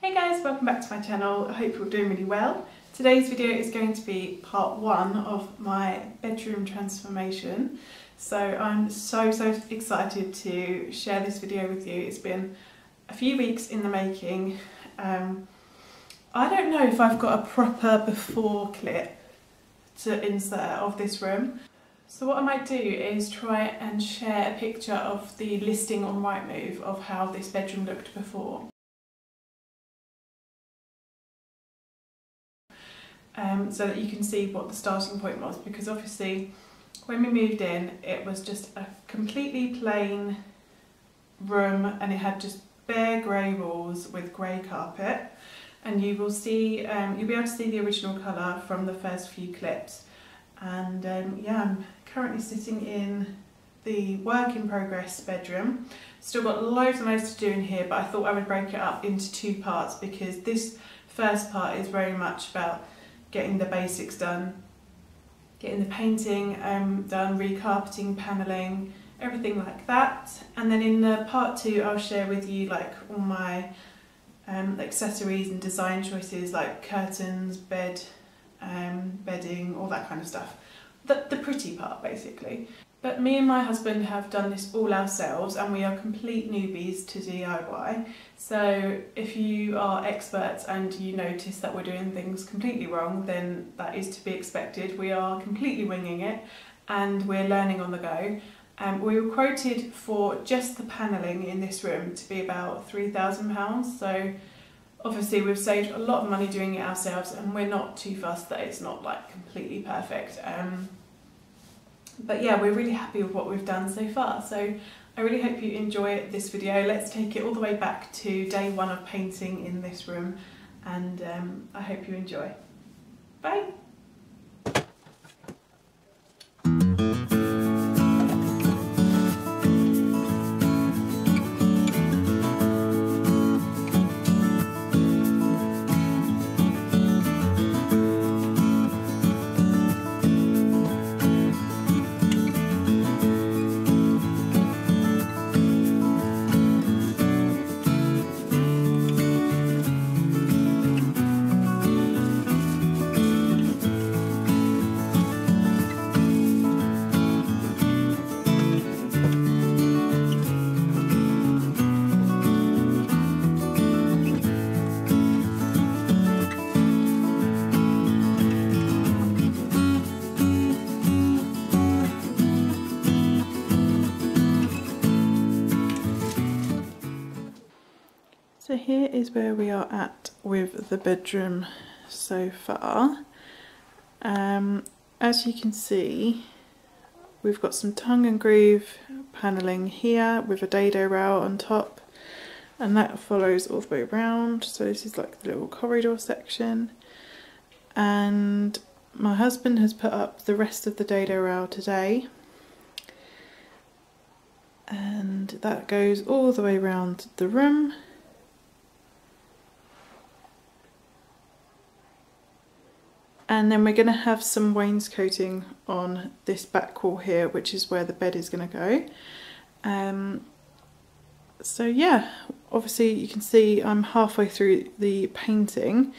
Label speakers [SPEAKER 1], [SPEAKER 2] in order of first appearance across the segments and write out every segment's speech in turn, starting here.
[SPEAKER 1] Hey guys, welcome back to my channel. I hope you're doing really well. Today's video is going to be part one of my bedroom transformation. So I'm so excited to share this video with you. It's been a few weeks in the making. I don't know if I've got a proper before clip to insert of this room. So what I might do is try and share a picture of the listing on Rightmove of how this bedroom looked before. So that you can see what the starting point was, because obviously when we moved in it was just a completely plain room and it had just bare grey walls with grey carpet, and you will see, you'll be able to see the original colour from the first few clips. And yeah, I'm currently sitting in the work in progress bedroom. Still got loads and loads to do in here, but I thought I would break it up into two parts because this first part is very much about getting the basics done, getting the painting done, recarpeting, panelling, everything like that. And then in the part two I'll share with you like all my accessories and design choices like curtains, bedding, all that kind of stuff. The pretty part basically. But me and my husband have done this all ourselves and we are complete newbies to DIY. So if you are experts and you notice that we're doing things completely wrong, then that is to be expected. We are completely winging it and we're learning on the go. We were quoted for just the panelling in this room to be about £3,000. So obviously we've saved a lot of money doing it ourselves and we're not too fussed that it's not like completely perfect. But yeah, we're really happy with what we've done so far. So I really hope you enjoy this video. Let's take it all the way back to day one of painting in this room, and I hope you enjoy. Bye! So here is where we are at with the bedroom so far. As you can see, we've got some tongue and groove panelling here with a dado rail on top, and that follows all the way around. So this is like the little corridor section, and my husband has put up the rest of the dado rail today, and that goes all the way around the room. And then we're going to have some wainscoting on this back wall here, which is where the bed is going to go. So yeah, obviously you can see I'm halfway through the painting.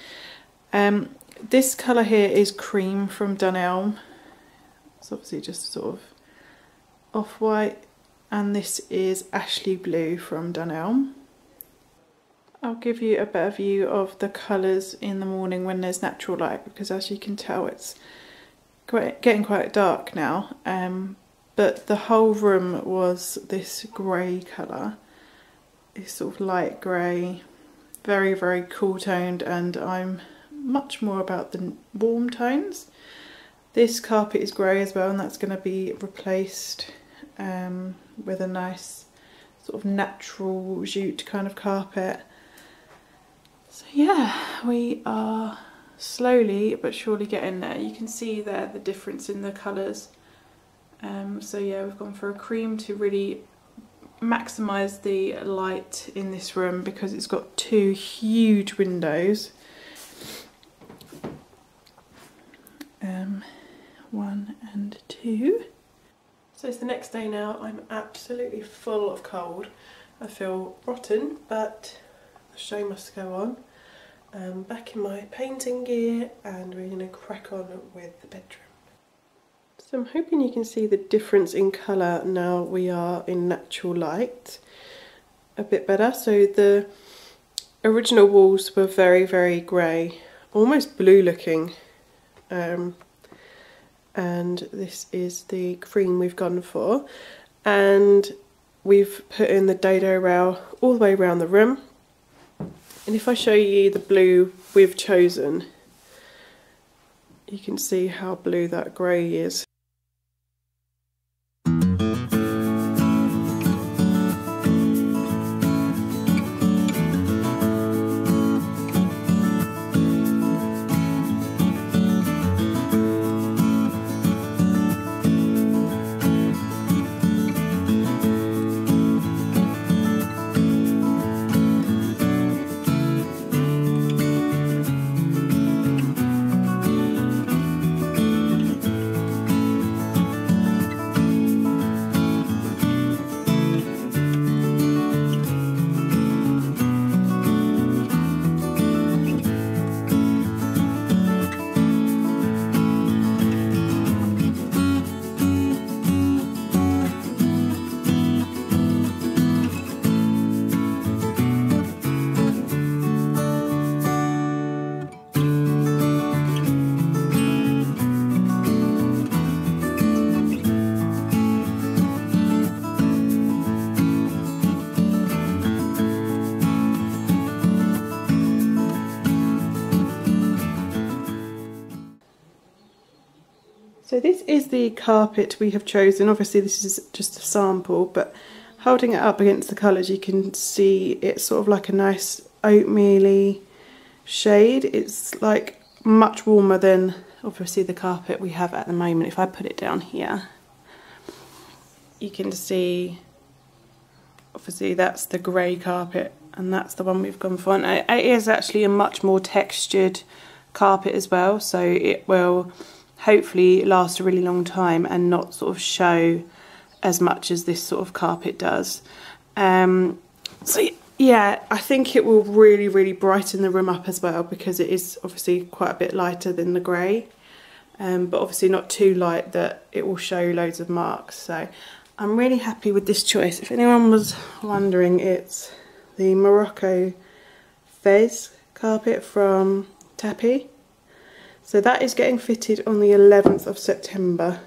[SPEAKER 1] This colour here is cream from Dunelm. It's obviously just sort of off-white, and this is Ashley Blue from Dunelm. I'll give you a better view of the colours in the morning when there's natural light, because as you can tell it's getting quite dark now, but the whole room was this grey colour. It's sort of light grey, very cool toned, and I'm much more about the warm tones. This carpet is grey as well, and that's going to be replaced with a nice sort of natural jute kind of carpet. So yeah, we are slowly but surely getting there. You can see there the difference in the colours. So yeah, we've gone for a cream to really maximise the light in this room because it's got two huge windows. One and two. So it's the next day now. I'm absolutely full of cold. I feel rotten, but the show must go on.
[SPEAKER 2] Back in my painting gear, and we're going to crack on with the bedroom. So I'm hoping you can see the difference in colour now we are in natural light a bit better. So the original walls were very, very grey, almost blue looking, and this is the cream we've gone for, and we've put in the dado rail all the way around the room. And if I show you the blue we've chosen, you can see how blue that grey is. So this is the carpet we have chosen. Obviously this is just a sample, but holding it up against the colours you can see it's sort of like a nice oatmeal-y shade. It's like much warmer than obviously the carpet we have at the moment. If I put it down here, you can see obviously that's the grey carpet and that's the one we've gone for. And it is actually a much more textured carpet as well, so it will hopefully last a really long time and not sort of show as much as this sort of carpet does. So yeah, I think it will really, really brighten the room up as well, because it is obviously quite a bit lighter than the grey, but obviously not too light that it will show loads of marks. So I'm really happy with this choice. If anyone was wondering, it's the Morocco Fez carpet from Tapi. So that is getting fitted on the 11th of September.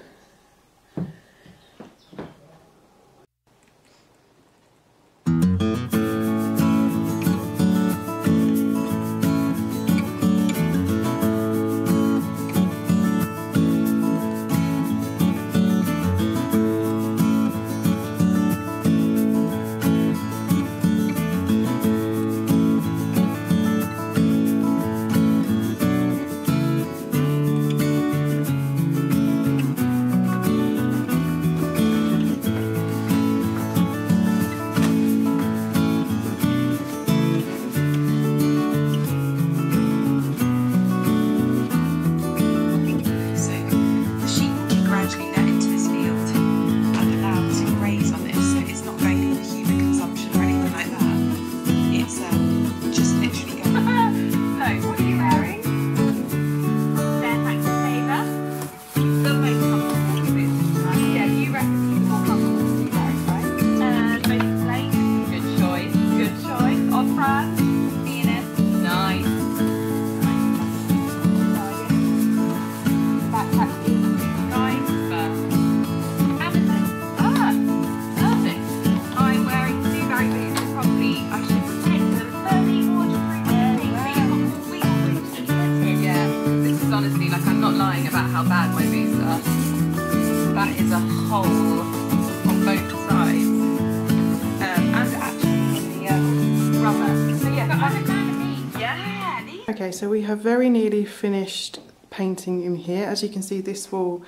[SPEAKER 2] Okay, so we have very nearly finished painting in here. As you can see, this wall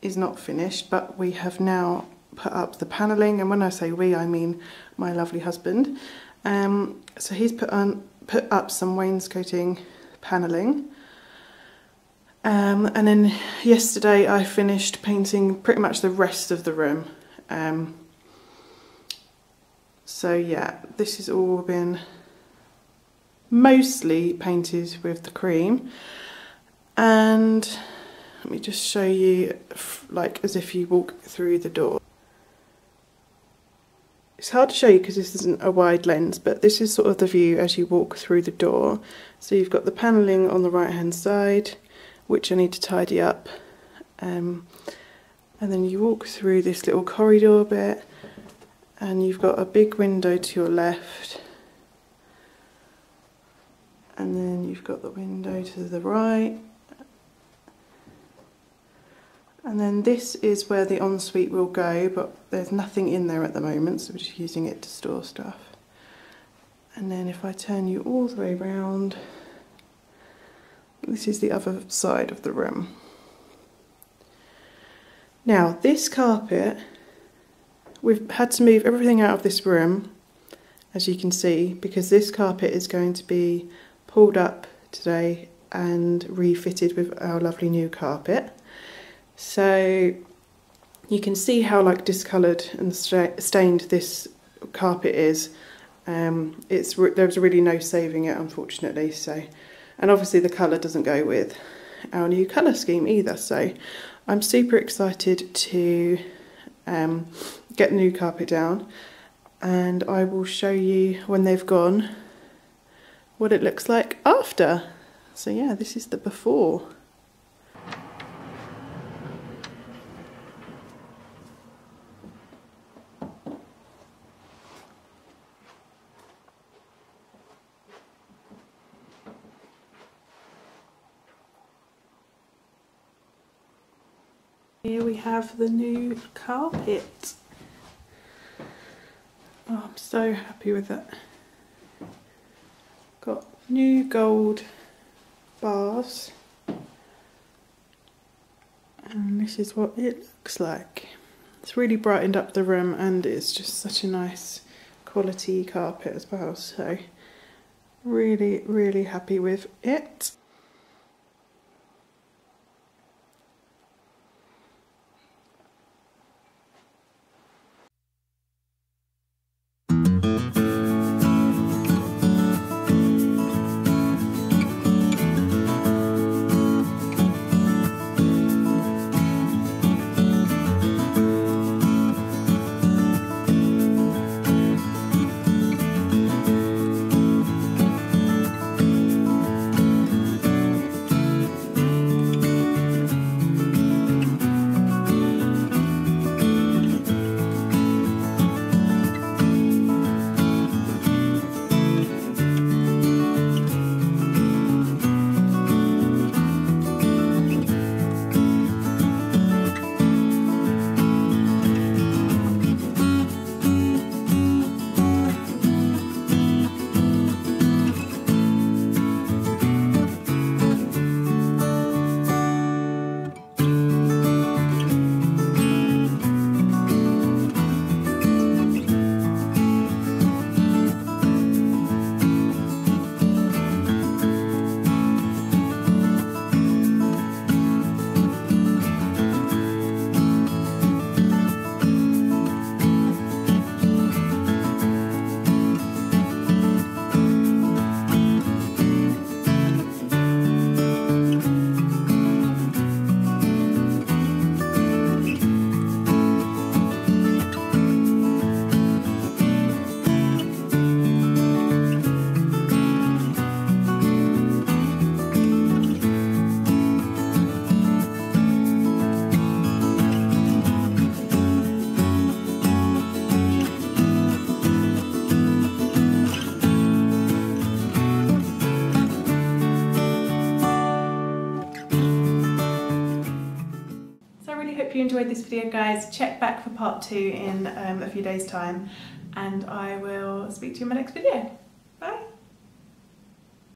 [SPEAKER 2] is not finished, but we have now put up the panelling, and when I say we, I mean my lovely husband. So he's put up some wainscoting panelling, and then yesterday I finished painting pretty much the rest of the room. So yeah, this has all been mostly painted with the cream. And let me just show you, like as if you walk through the door. It's hard to show you because this isn't a wide lens, but this is sort of the view as you walk through the door. So you've got the panelling on the right hand side, which I need to tidy up. And then you walk through this little corridor bit, and you've got a big window to your left. And then you've got the window to the right. And then this is where the ensuite will go, but there's nothing in there at the moment, so we're just using it to store stuff. And then if I turn you all the way around, this is the other side of the room. Now, this carpet, we've had to move everything out of this room, as you can see, because this carpet is going to be pulled up today and refitted with our lovely new carpet. So you can see how like discoloured and stained this carpet is. There was really no saving it, unfortunately. So, and obviously the colour doesn't go with our new colour scheme either. So I'm super excited to get the new carpet down, and I will show you when they've gone what it looks like after. So yeah, this is the before. Here we have the new carpet. Oh, I'm so happy with it. Got new gold bars, and this is what it looks like. It's really brightened up the room, and it's just such a nice quality carpet as well, so really, really happy with it. Hope you enjoyed this video, guys. Check back for part 2 in a few days' time, and I will speak to you in my next video.